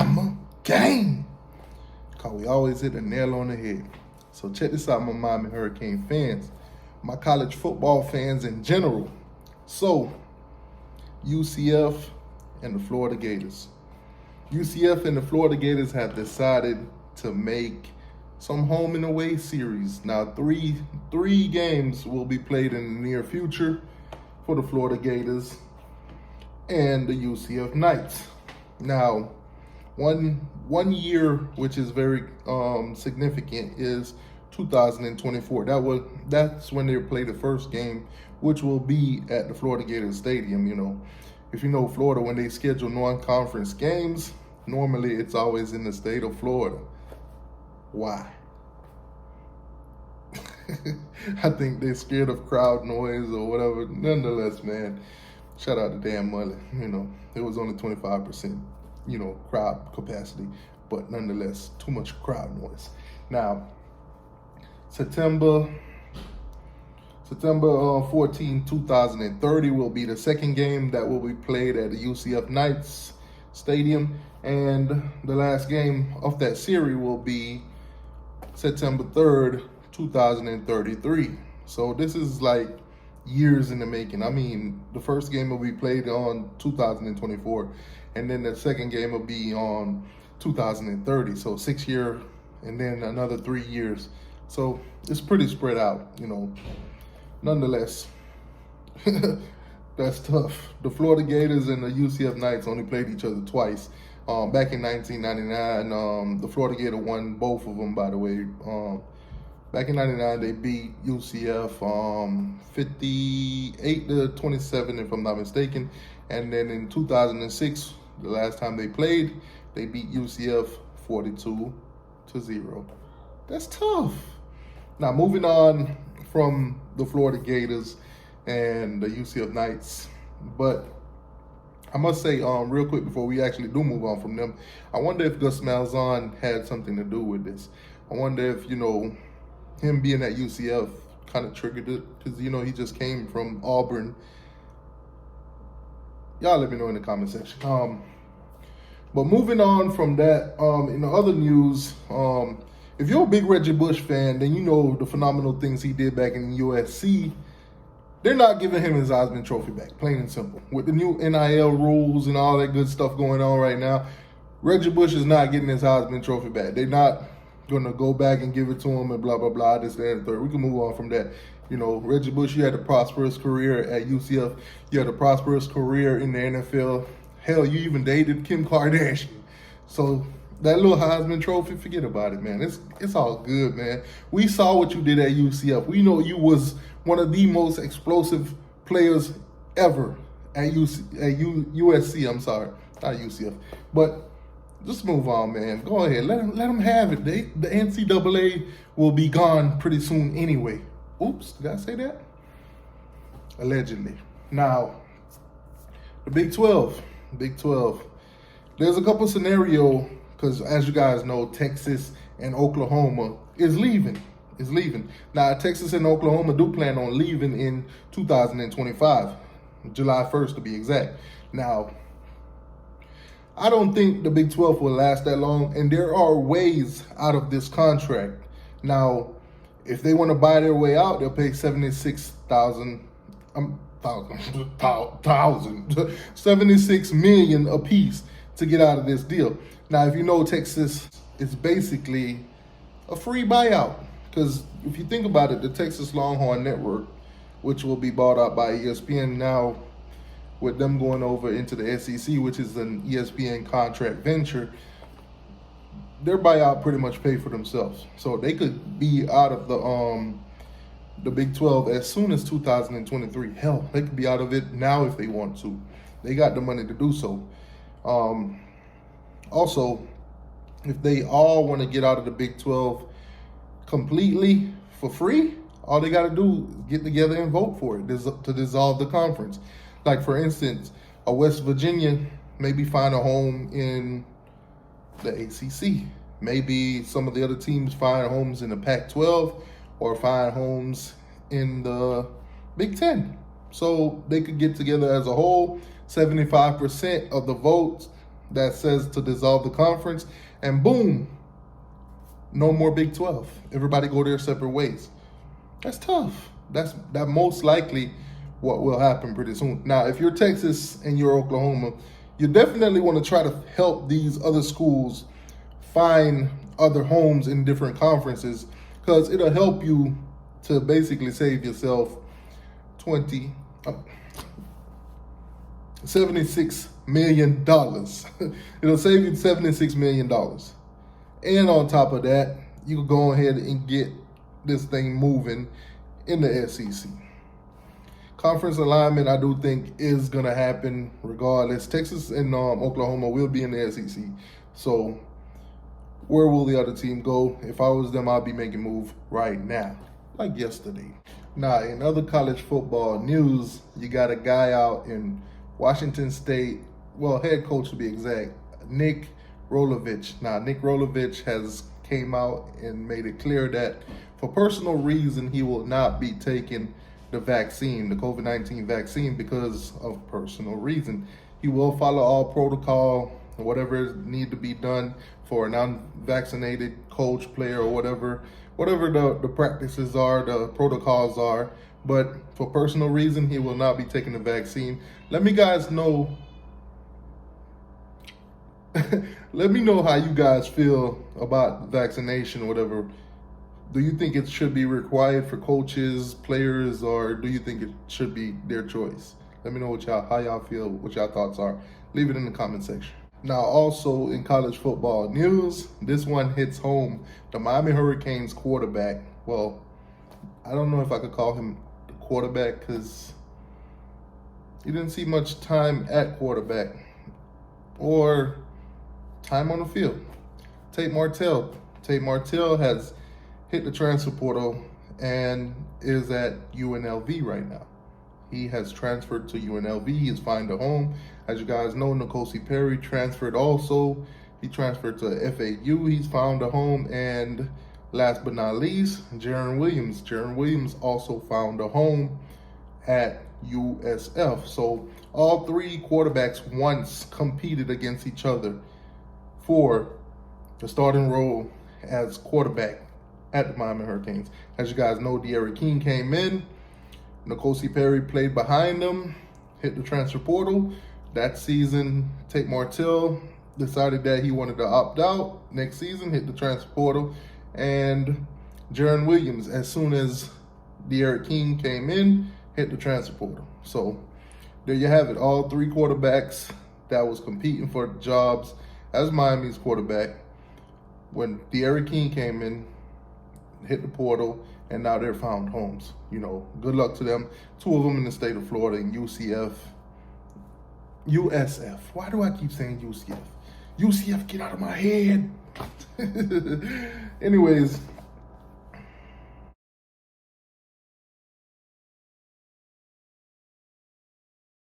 Bama gang. Cause we always hit the nail on the head. So check this out, my Miami Hurricane fans, my college football fans in general. So UCF and the Florida Gators. UCF and the Florida Gators have decided to make some home and away series. Now, three games will be played in the near future for the Florida Gators and the UCF Knights. Now, one year which is very significant is 2024. That's when they play the first game, which will be at the Florida Gators Stadium. You know, if you know Florida, when they schedule non-conference games, normally it's always in the state of Florida. Why? I think they're scared of crowd noise or whatever. Nonetheless, man, shout out to Dan Mullen. You know, it was only 25%, crowd capacity, but nonetheless, too much crowd noise. Now, September 14, 2030 will be the second game that will be played at the UCF Knights Stadium, and the last game of that series will be September 3rd, 2033. So this is like years in the making. I mean, the first game will be played on 2024, and then the second game will be on 2030. So 6 years, and then another 3 years. So it's pretty spread out, Nonetheless, that's tough. The Florida Gators and the UCF Knights only played each other twice. Back in 1999, the Florida Gator won both of them, by the way. Back in 99, they beat UCF 58-27, if I'm not mistaken. And then in 2006, the last time they played, they beat UCF 42-0. That's tough. Now, moving on from the Florida Gators and the UCF Knights, but I must say, real quick before we actually do move on from them, I wonder if Gus Malzahn had something to do with this. I wonder if, him being at UCF kind of triggered it, because, he just came from Auburn. Y'all let me know in the comment section. But moving on from that, in the other news, if you're a big Reggie Bush fan, then you know the phenomenal things he did back in USC. They're not giving him his Heisman Trophy back, plain and simple. With the new NIL rules and all that good stuff going on right now, Reggie Bush is not getting his Heisman Trophy back. They're not going to go back and give it to him and blah, blah, blah, this, that, and the third. We can move on from that. Reggie Bush, you had a prosperous career at UCF. You had a prosperous career in the NFL. Hell, you even dated Kim Kardashian. So that little Heisman Trophy, forget about it, man. It's all good, man. We saw what you did at UCF. We know you was one of the most explosive players ever at USC. I'm sorry, not UCF. But just move on, man. Go ahead. Let them have it. The NCAA will be gone pretty soon anyway. Oops, did I say that? Allegedly. Now, the Big 12. There's a couple scenarios, because as you guys know, Texas and Oklahoma is leaving. Now, Texas and Oklahoma do plan on leaving in 2025, July 1st to be exact. Now, I don't think the Big 12 will last that long, and there are ways out of this contract. Now, if they want to buy their way out, they'll pay $76 million a piece to get out of this deal. Now, if you know Texas, it's basically a free buyout. Because if you think about it, the Texas Longhorn Network, which will be bought out by ESPN now, with them going over into the SEC, which is an ESPN contract venture, their buyout pretty much paid for themselves. So they could be out of the Big 12 as soon as 2023. Hell, they could be out of it now if they want to. They got the money to do so. Also, if they all want to get out of the Big 12 completely for free, all they got to do is get together and vote for it to dissolve the conference. Like, for instance, a West Virginia maybe find a home in the ACC. Maybe some of the other teams find homes in the Pac-12 or find homes in the Big Ten. So they could get together as a whole. 75% of the votes that says to dissolve the conference, and boom, no more Big 12. Everybody go their separate ways. That's tough. That most likely what will happen pretty soon. Now, if you're Texas and you're Oklahoma, you definitely want to try to help these other schools find other homes in different conferences, because it'll help you to basically save yourself $76 million. It'll save you $76 million. And on top of that, you can go ahead and get this thing moving in the SEC. Conference alignment, I do think, is going to happen regardless. Texas and Oklahoma will be in the SEC. So where will the other team go? If I was them, I'd be making a move right now, like yesterday. Now, in other college football news, you got a guy out in Washington State, well, head coach to be exact, Nick Rolovich. Now, Nick Rolovich has came out and made it clear that for personal reason, he will not be taking the vaccine, the COVID-19 vaccine, because of personal reason. He will follow all protocol, whatever need to be done for a non-vaccinated coach, player, or whatever the practices are, the protocols are. But for personal reason, he will not be taking the vaccine. Let me guys know. Let me know how you guys feel about vaccination or whatever. Do you think it should be required for coaches, players, or do you think it should be their choice? Let me know how y'all feel, what y'all thoughts are. Leave it in the comment section. Now, also in college football news, this one hits home. The Miami Hurricanes quarterback, well, I don't know if I could call him the quarterback because he didn't see much time at quarterback or time on the field. Tate Martell. Tate Martell has hit the transfer portal and is at UNLV right now. He has transferred to UNLV. He has found a home. As you guys know, N'Kosi Perry transferred also. He transferred to FAU. He's found a home. And last but not least, Jarren Williams. Jarren Williams also found a home at USF. So all three quarterbacks once competed against each other for the starting role as quarterback at the Miami Hurricanes. As you guys know, D'Eriq King came in. N'Kosi Perry played behind him, hit the transfer portal. That season, Tate Martell decided that he wanted to opt out. Next season, hit the transfer portal. And Jarren Williams, as soon as D'Eriq King came in, hit the transfer portal. So there you have it. All three quarterbacks that was competing for jobs as Miami's quarterback. When D'Eriq King came in, hit the portal, and now they're found homes. You know, good luck to them. Two of them in the state of Florida, in USF. Why do I keep saying UCF? UCF, get out of my head. Anyways,